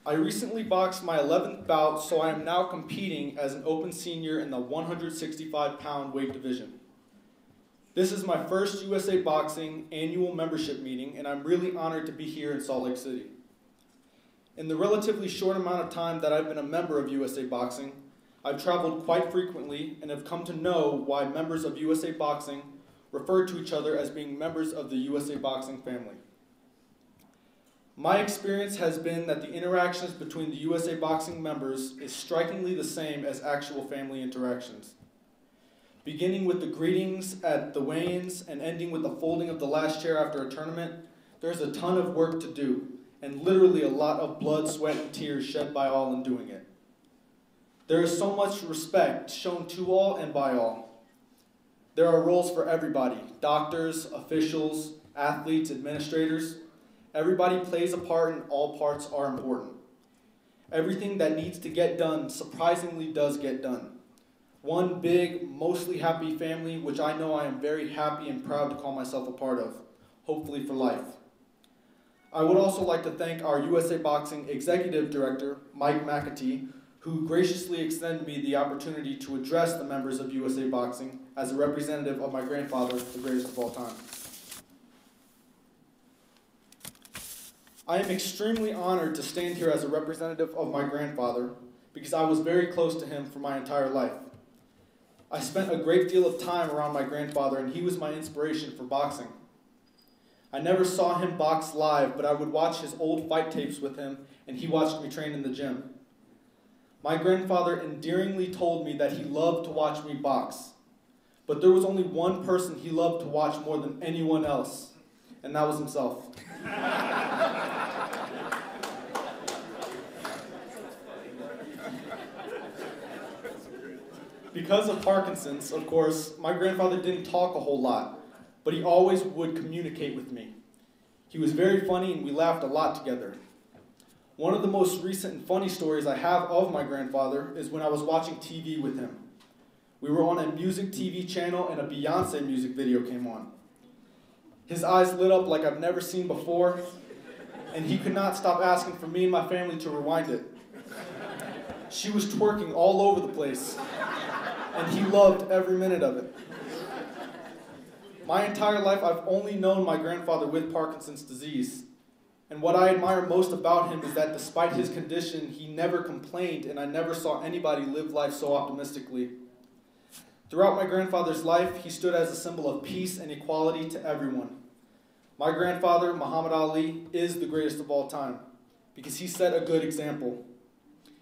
I recently boxed my 11th bout, so I am now competing as an open senior in the 165-pound weight division. This is my first USA Boxing annual membership meeting, and I'm really honored to be here in Salt Lake City. In the relatively short amount of time that I've been a member of USA Boxing, I've traveled quite frequently and have come to know why members of USA Boxing refer to each other as being members of the USA Boxing family. My experience has been that the interactions between the USA Boxing members is strikingly the same as actual family interactions. Beginning with the greetings at the weigh-ins and ending with the folding of the last chair after a tournament, there's a ton of work to do, and literally a lot of blood, sweat, and tears shed by all in doing it. There is so much respect shown to all and by all. There are roles for everybody: doctors, officials, athletes, administrators. Everybody plays a part and all parts are important. Everything that needs to get done surprisingly does get done. One big, mostly happy family, which I know I am very happy and proud to call myself a part of, hopefully for life. I would also like to thank our USA Boxing Executive Director, Mike McAtee, who graciously extended me the opportunity to address the members of USA Boxing as a representative of my grandfather, the greatest of all time. I am extremely honored to stand here as a representative of my grandfather because I was very close to him for my entire life. I spent a great deal of time around my grandfather, and he was my inspiration for boxing. I never saw him box live, but I would watch his old fight tapes with him, and he watched me train in the gym. My grandfather endearingly told me that he loved to watch me box, but there was only one person he loved to watch more than anyone else, and that was himself. Because of Parkinson's, of course, my grandfather didn't talk a whole lot, but he always would communicate with me. He was very funny and we laughed a lot together. One of the most recent and funny stories I have of my grandfather is when I was watching TV with him. We were on a music TV channel and a Beyonce music video came on. His eyes lit up like I've never seen before, and he could not stop asking for me and my family to rewind it. She was twerking all over the place, and he loved every minute of it. My entire life, I've only known my grandfather with Parkinson's disease. And what I admire most about him is that despite his condition, he never complained, and I never saw anybody live life so optimistically. Throughout my grandfather's life, he stood as a symbol of peace and equality to everyone. My grandfather, Muhammad Ali, is the greatest of all time because he set a good example.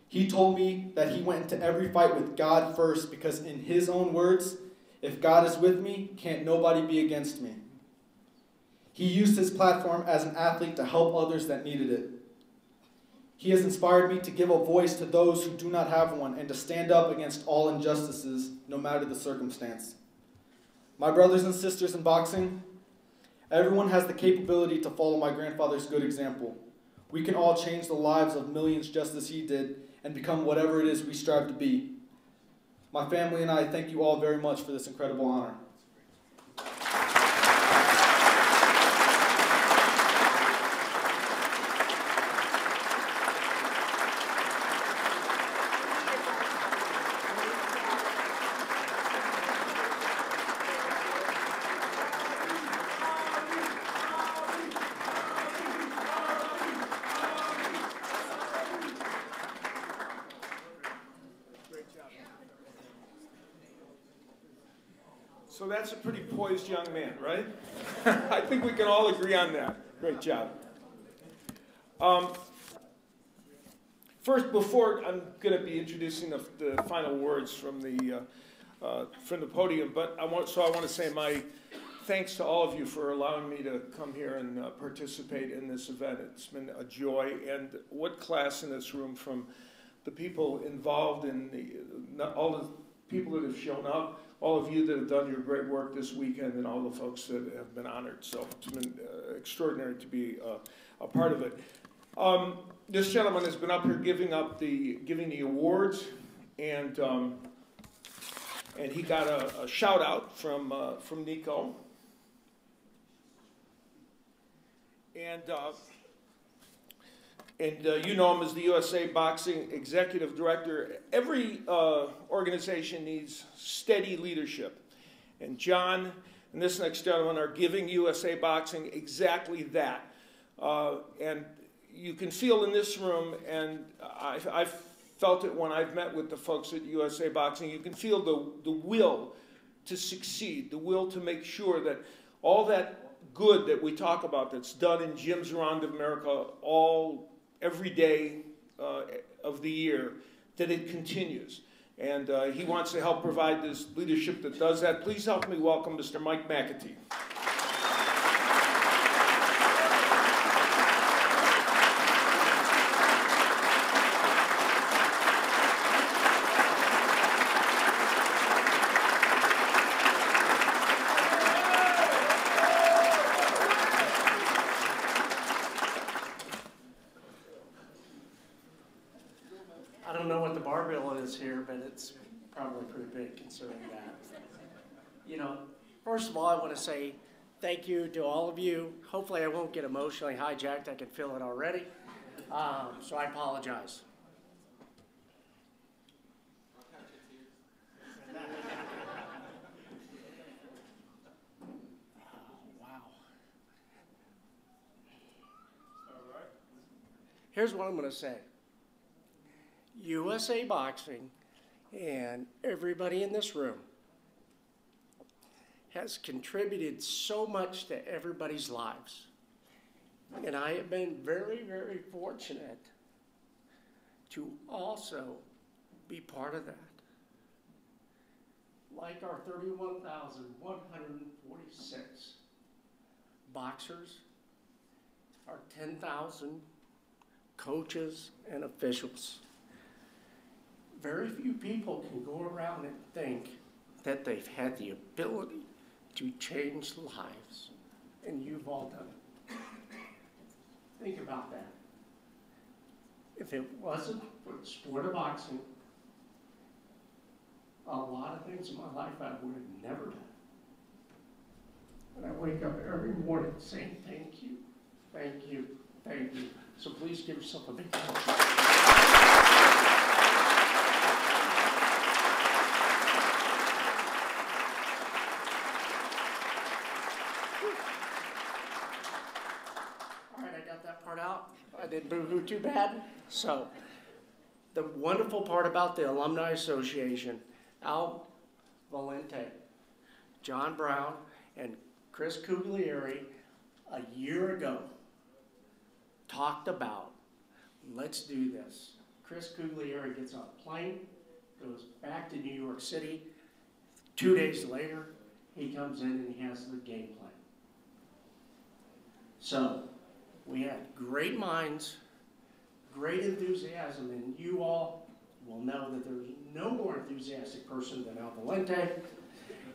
He told me that he went into every fight with God first because in his own words, if God is with me, can't nobody be against me. He used his platform as an athlete to help others that needed it. He has inspired me to give a voice to those who do not have one and to stand up against all injustices, no matter the circumstance. My brothers and sisters in boxing, everyone has the capability to follow my grandfather's good example. We can all change the lives of millions just as he did and become whatever it is we strive to be. My family and I thank you all very much for this incredible honor. So that's a pretty poised young man, right? I think we can all agree on that. Great job. First, before I'm going to be introducing the final words from the podium, but I want to say my thanks to all of you for allowing me to come here and participate in this event. It's been a joy, and what class in this room from the people involved in all the people that have shown up, all of you that have done your great work this weekend, and all the folks that have been honored. So it's been extraordinary to be a part of it. This gentleman has been up here giving the awards, and he got a shout out from Nico. And you know him as the USA Boxing Executive Director. Every organization needs steady leadership. And John and this next gentleman are giving USA Boxing exactly that. And you can feel in this room, and I've felt it when I've met with the folks at USA Boxing, you can feel the will to succeed, the will to make sure that all that good that we talk about that's done in gyms around America every day of the year, that it continues. And he wants to help provide this leadership that does that. Please help me welcome Mr. Mike McAtee. Here, but it's probably pretty big considering that. You know, first of all, I want to say thank you to all of you. Hopefully I won't get emotionally hijacked. I can feel it already. So I apologize. All right. here's what I'm going to say. USA Boxing and everybody in this room has contributed so much to everybody's lives. And I have been very, very fortunate to also be part of that. Like our 31,146 boxers, our 10,000 coaches and officials. Very few people can go around and think that they've had the ability to change lives, and you've all done it. Think about that. If it wasn't for the sport of boxing, a lot of things in my life I would have never done. And I wake up every morning saying, thank you, thank you, thank you. So please give yourself a big hand. I didn't boo-hoo too bad. So, the wonderful part about the Alumni Association, Al Valente, John Brown, and Chris Cuglieri, a year ago, talked about, let's do this. Chris Cuglieri gets on a plane, goes back to New York City. 2 days later, he comes in and he has the game plan. So, we had great minds, great enthusiasm, and you all will know that there's no more enthusiastic person than Al Valente.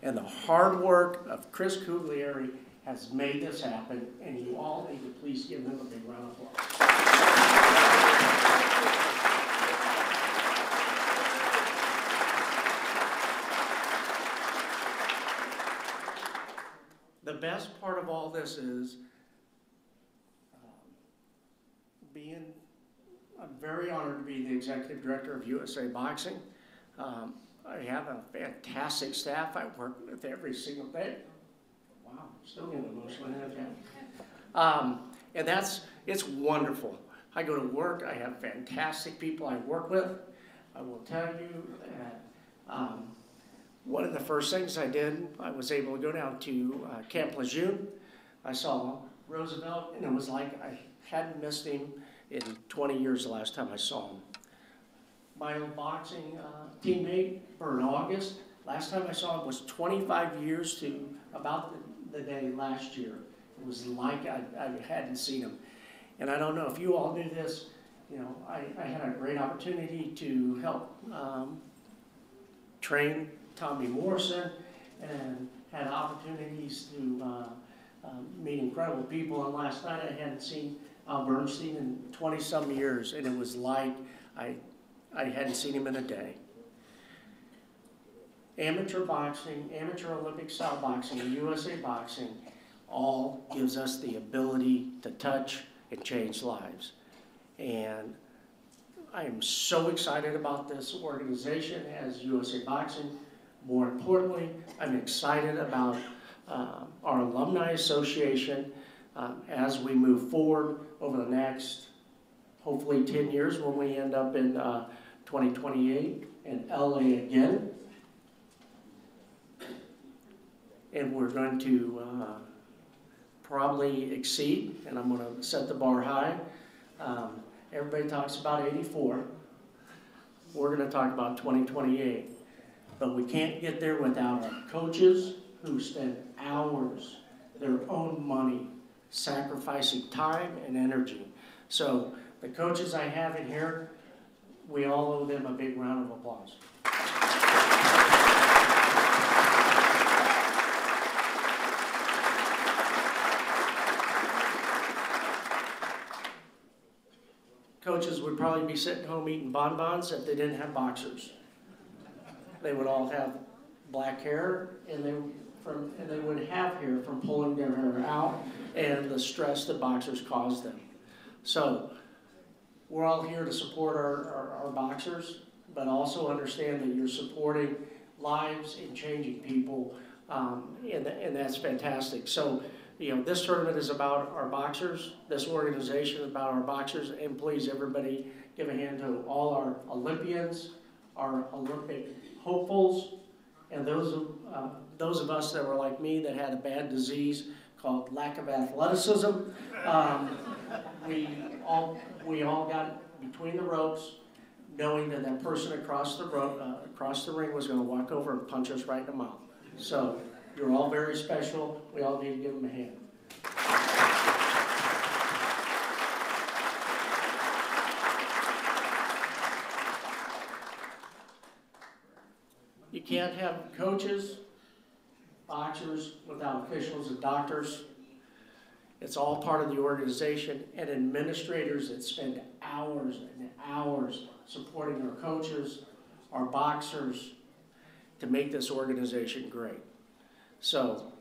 And the hard work of Chris Cuglieri has made this happen, and you all need to please give him a big round of applause. The best part of all this is I'm very honored to be the executive director of USA Boxing. I have a fantastic staff I work with every single day. Wow, I'm still getting emotional. And it's wonderful. I go to work, I have fantastic people I work with. I will tell you that one of the first things I did, I was able to go down to Camp Lejeune. I saw Roosevelt, and it was like I hadn't missed him in 20 years the last time I saw him. My old boxing teammate, Bert August, last time I saw him was 25 years to about the day last year. It was like I hadn't seen him. And I don't know if you all knew this, you know, I had a great opportunity to help train Tommy Morrison and had opportunities to meet incredible people. And last night I hadn't seen Bernstein in 20-some years, and it was like I hadn't seen him in a day. Amateur boxing, amateur Olympic style boxing, and USA Boxing all gives us the ability to touch and change lives. And I am so excited about this organization as USA Boxing. More importantly, I'm excited about our Alumni Association as we move forward over the next, hopefully 10 years when we end up in 2028 in LA again. And we're going to probably exceed, and I'm going to set the bar high. Everybody talks about 84. We're going to talk about 2028. But we can't get there without our coaches who spend hours, their own money, sacrificing time and energy. So the coaches I have in here, we all owe them a big round of applause. Coaches would probably be sitting home eating bonbons if they didn't have boxers. They would all have black hair, and they would have hair from pulling their hair out and the stress that boxers cause them. So we're all here to support our boxers, but also understand that you're supporting lives and changing people, and that's fantastic. So You know, this tournament is about our boxers. This organization is about our boxers. And please, everybody, give a hand to all our Olympians, our Olympic hopefuls, and those of us that were like me that had a bad disease called lack of athleticism. We all got between the ropes, knowing that that person across the ring was going to walk over and punch us right in the mouth. So you're all very special. We all need to give them a hand. You can't have coaches, boxers without officials and doctors. It's all part of the organization, and administrators that spend hours and hours supporting our coaches, our boxers, to make this organization great. So,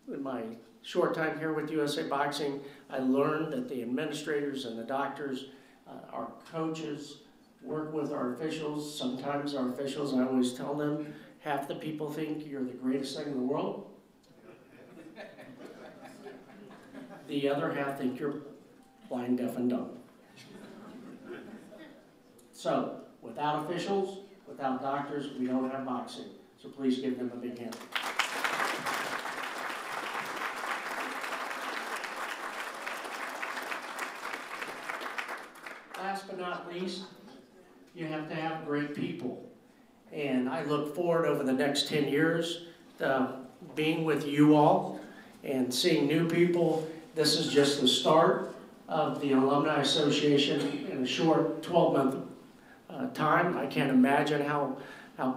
in my short time here with USA Boxing, I learned that the administrators and the doctors, our coaches, work with our officials. Sometimes our officials, I always tell them, half the people think you're the greatest thing in the world. The other half think you're blind, deaf, and dumb. So, without officials, without doctors, we don't have boxing. So please give them a big hand. Last but not least, you have to have great people. And I look forward over the next 10 years to being with you all and seeing new people. This is just the start of the Alumni Association in a short 12-month time. I can't imagine how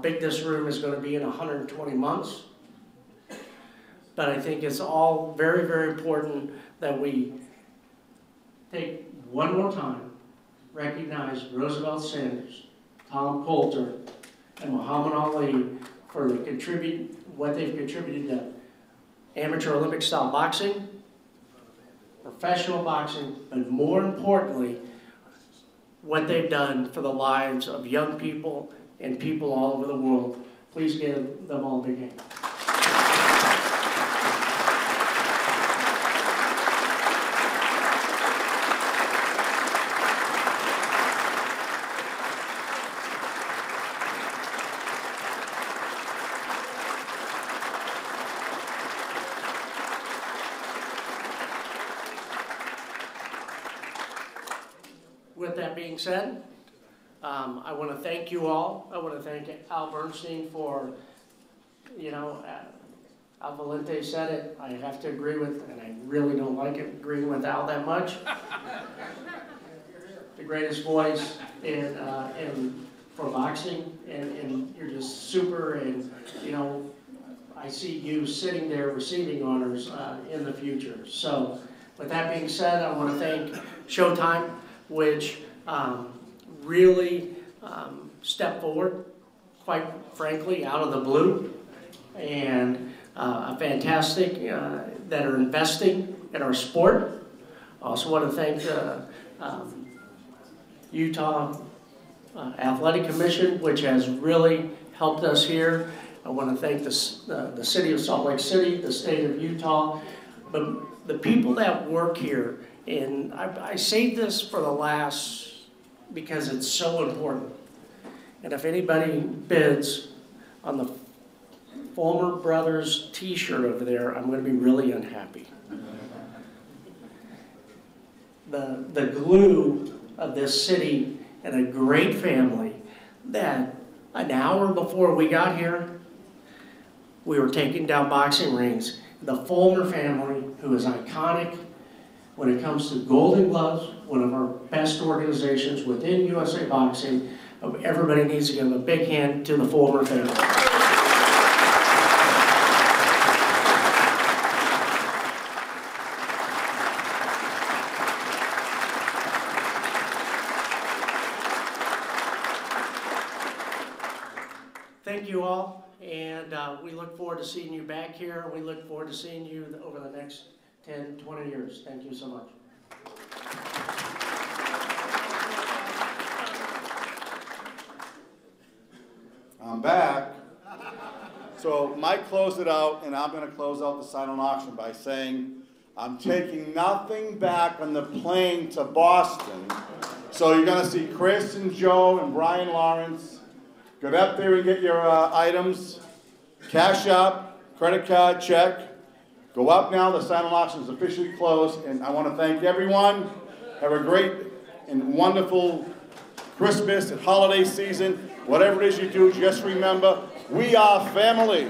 big this room is going to be in 120 months. But I think it's all very, very important that we take one more time, recognize Roosevelt Sanders, Tom Coulter, and Muhammad Ali for what they've contributed to amateur Olympic style boxing, professional boxing, but more importantly, what they've done for the lives of young people and people all over the world. Please give them all a big hand. With that being said, I want to thank you all. I want to thank Al Bernstein for, Al Valente said it. I have to agree with, and I really don't like it, agreeing with Al that much. The greatest voice for boxing, and you're just super, and I see you sitting there receiving honors in the future. So with that being said, I want to thank Showtime, which really stepped forward, quite frankly, out of the blue, and fantastic that are investing in our sport. I also want to thank the Utah Athletic Commission, which has really helped us here. I want to thank the city of Salt Lake City, the state of Utah, but the people that work here. And I saved this for the last because it's so important. And if anybody bids on the Fullmer Brothers t-shirt over there, I'm going to be really unhappy. The glue of this city and a great family that an hour before we got here, we were taking down boxing rings. The Fullmer family, who is iconic when it comes to Golden Gloves, one of our best organizations within USA Boxing. Everybody needs to give a big hand to the Fullmer family. Thank you all, and we look forward to seeing you back here. We look forward to seeing you over the next 10, 20 years. Thank you so much. I'm back. So Mike closed it out, and I'm going to close out the silent auction by saying I'm taking nothing back on the plane to Boston. So you're going to see Chris and Joe and Brian Lawrence. Get up there and get your items. Cash up, credit card, check. Go up now. The silent auction is officially closed. And I want to thank everyone. Have a great and wonderful Christmas and holiday season. Whatever it is you do, just remember, we are family.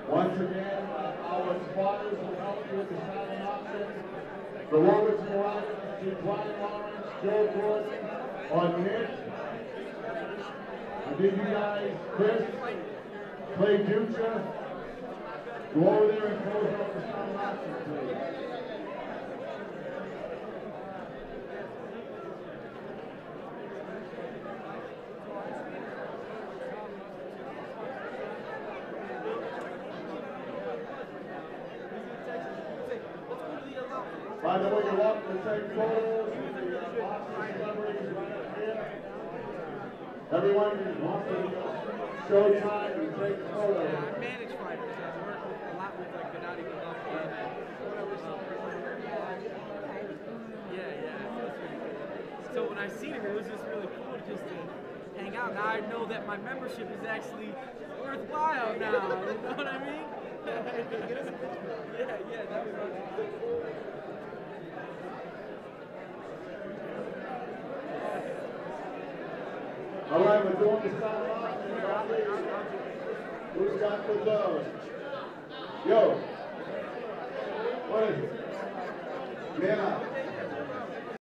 Once again, our spotters will help you with the silent auction. The Roberts Morales to Brian Lawrence, Joe Gordon, on Nick. I give you guys Chris, Clay Future. Go over there and close out the silent auction, please. By the way, you're welcome to take photos with the Boston celebrities right up here. Everyone who wants to Showtime and take photos. I manage fighters. I work a lot with like Gennady Golovkin. Yeah. So when I seen him, it was just really cool just to hang out. Now I know that my membership is actually worthwhile now. You know what I mean? Yeah, that was All right, we're doing the silent auction. Who's got the those? Yo. What is it? Man up.